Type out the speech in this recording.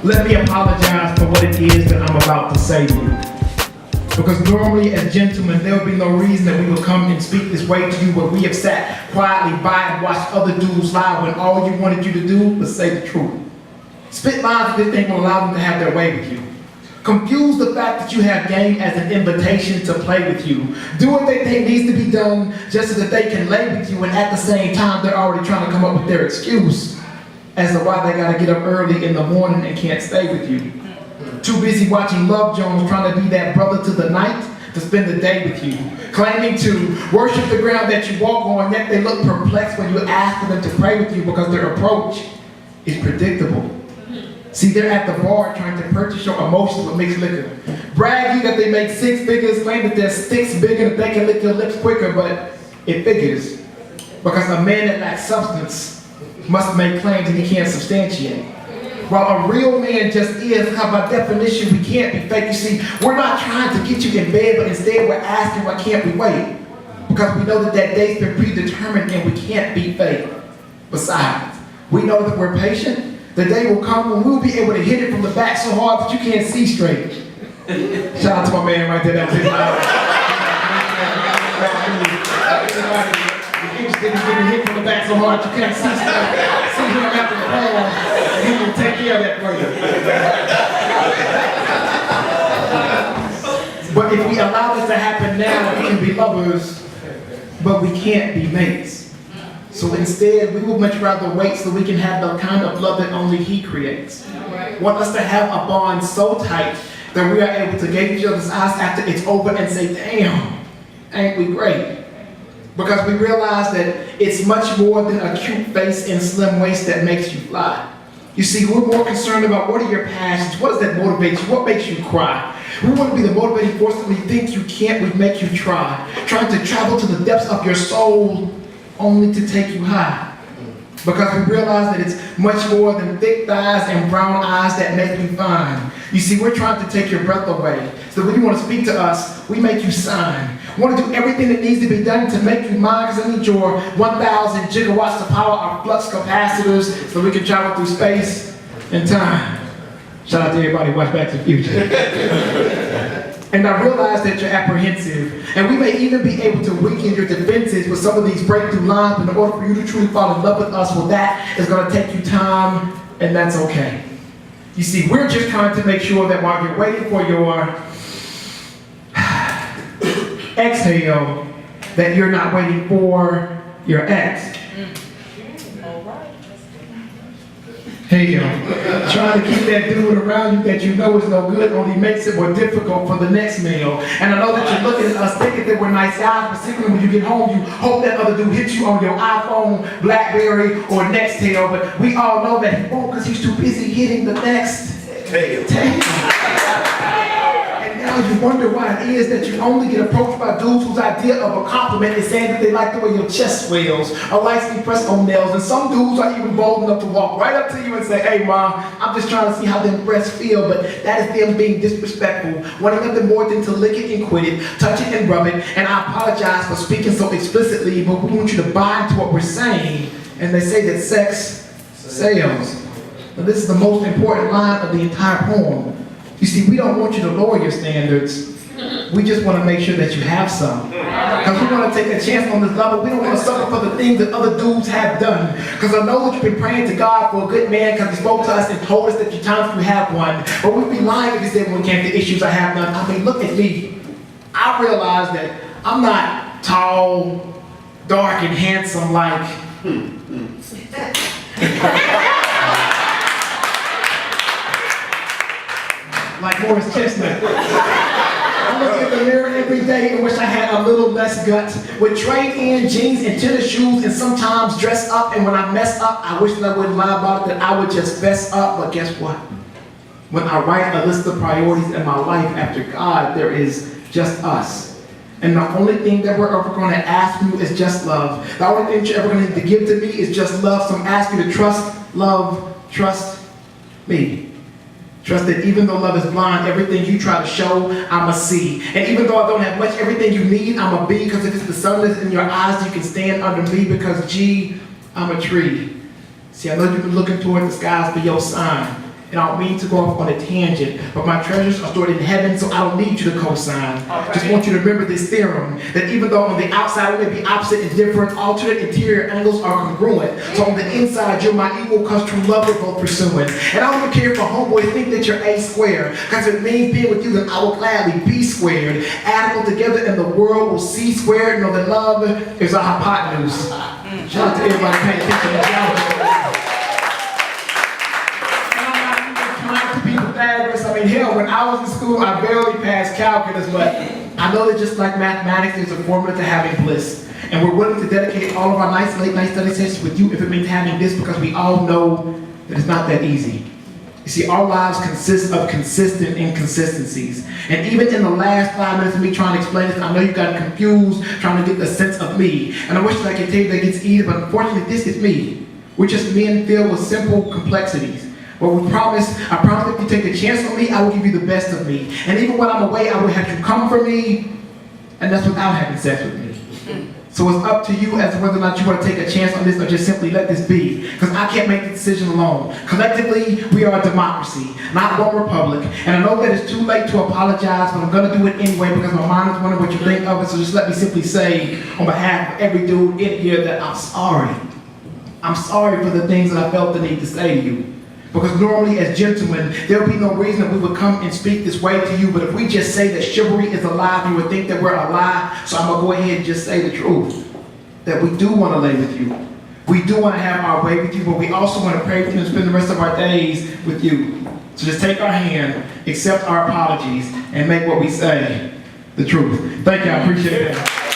let me apologize for what it is that I'm about to say to you. Because normally as gentlemen, there would be no reason that we would come and speak this way to you, but we have sat quietly by and watched other dudes lie when all you wanted you to do was say the truth. Spit lines that they think will allow them to have their way with you. Confuse the fact that you have game as an invitation to play with you. Do what they think needs to be done just so that they can lay with you, and at the same time they're already trying to come up with their excuse as to why they gotta get up early in the morning and can't stay with you. Too busy watching Love Jones trying to be that brother to the night to spend the day with you. Claiming to worship the ground that you walk on, yet they look perplexed when you ask for them to pray with you because their approach is predictable. See, they're at the bar trying to purchase your emotions with mixed liquor. Bragging that they make 6 figures, claim that their sticks bigger, that they can lick your lips quicker, but it figures. Because a man that lacks substance must make claims that he can't substantiate. While a real man just is, how by definition we can't be fake. You see, we're not trying to get you in bed, but instead we're asking, why can't we wait? Because we know that that day's been predetermined and we can't be fake. Besides, we know that we're patient. The day will come when we'll be able to hit it from the back so hard that you can't see straight. Shout out to my man right there. That's his getting hit from the back so hard you can't see straight. See him after the pause, and he will take care of that for you. But if we allow this to happen now, we can be lovers, but we can't be mates. So instead, we would much rather wait so we can have the kind of love that only He creates. Want us to have a bond so tight that we are able to gaze each other's eyes after it's over and say, damn, ain't we great? Because we realize that it's much more than a cute face and slim waist that makes you fly. You see, we're more concerned about what are your passions, what does that motivate you, what makes you cry. We want to be the motivating force that we think you can't, we make you try. Trying to travel to the depths of your soul only to take you high. Because we realize that it's much more than thick thighs and brown eyes that make you fine. You see, we're trying to take your breath away. So when you want to speak to us, we make you sign. We want to do everything that needs to be done to make you mine, because I need your 1,000 gigawatts to power our flux capacitors so we can travel through space and time. Shout out to everybody who watch Back to the Future. And I realize that you're apprehensive, and we may even be able to weaken your defenses with some of these breakthrough lines, but in order for you to truly fall in love with us, well, that is going to take you time, and that's okay. You see, we're just trying to make sure that while you're waiting for your exhale, that you're not waiting for your ex. Hey, trying to keep that dude around you that you know is no good only makes it more difficult for the next meal. And I know that you're looking at us thinking that we're nice guys, particularly when you get home, you hope that other dude hits you on your iPhone, BlackBerry, or Nextel, but we all know that he won't because he's too busy hitting the next tail. And now you wonder why it is that you only get approached by dudes whose idea of a compliment is saying that they like the way your chest swells, or likes to be pressed on nails, and some dudes are even bold enough to walk right up to you and say, hey mom, I'm just trying to see how them breasts feel, but that is them being disrespectful, wanting nothing more than to lick it and quit it, touch it and rub it, and I apologize for speaking so explicitly, but we want you to buy into what we're saying, and they say that sex sells. But this is the most important line of the entire poem. You see, we don't want you to lower your standards. We just want to make sure that you have some. Because we want to take a chance on this level. We don't want to suffer for the things that other dudes have done. Because I know that you've been praying to God for a good man because he spoke to us and told us that you times you have one. But we'd be lying if he said when it came to issues I have none. I mean, look at me. I realize that I'm not tall, dark, and handsome like... like Morris Chestnut. I look in the mirror every day and wish I had a little less guts. With trade-in jeans and tennis shoes and sometimes dress up, and when I mess up, I wish that I wouldn't lie about it, that I would just fess up. But guess what? When I write a list of priorities in my life after God, there is just us. And the only thing that we're ever going to ask you is just love. The only thing you're ever going to give to me is just love. So I'm asking you to trust, love, trust me. Trust that even though love is blind, everything you try to show, I'm a see. And even though I don't have much, everything you need, I'm a be. Because if it's the sun that's in your eyes, you can stand under me. Because G, I'm a tree. See, I know you've been looking toward the skies for your sign. And I don't mean to go off on a tangent, but my treasures are stored in heaven, so I don't need you to co-sign. Okay. Just want you to remember this theorem, that even though on the outside we may be opposite and different, alternate interior angles are congruent. So on the inside, you're my equal, cause true love we're both pursuing. And I don't even care if a homeboy think that you're A squared, cause if it means being with you, then I will gladly be squared. Add them together and the world will see squared. Know that love is a hypotenuse. Shout out to everybody paying attention to that. I mean, hell, when I was in school, I barely passed calculus, but I know that just like mathematics, there's a formula to having bliss. And we're willing to dedicate all of our nice late night study sessions with you if it means having this, because we all know that it's not that easy. You see, our lives consist of consistent inconsistencies. And even in the last 5 minutes of me trying to explain this, I know you got confused, trying to get the sense of me. And I wish that I could tell you that gets easier, but unfortunately, this is me. We're just men filled with simple complexities. But I promise if you take a chance on me, I will give you the best of me. And even when I'm away, I will have you come for me, and that's without having sex with me. So it's up to you as to whether or not you want to take a chance on this or just simply let this be. Because I can't make the decision alone. Collectively, we are a democracy, not one republic. And I know that it's too late to apologize, but I'm going to do it anyway because my mind is wondering what you think of it. So just let me simply say, on behalf of every dude in here, that I'm sorry. I'm sorry for the things that I felt the need to say to you. Because normally as gentlemen, there would be no reason that we would come and speak this way to you, but if we just say that chivalry is alive, you would think that we're alive, so I'm going to go ahead and just say the truth. That we do want to lay with you. We do want to have our way with you, but we also want to pray with you and spend the rest of our days with you. So just take our hand, accept our apologies, and make what we say the truth. Thank you, I appreciate that.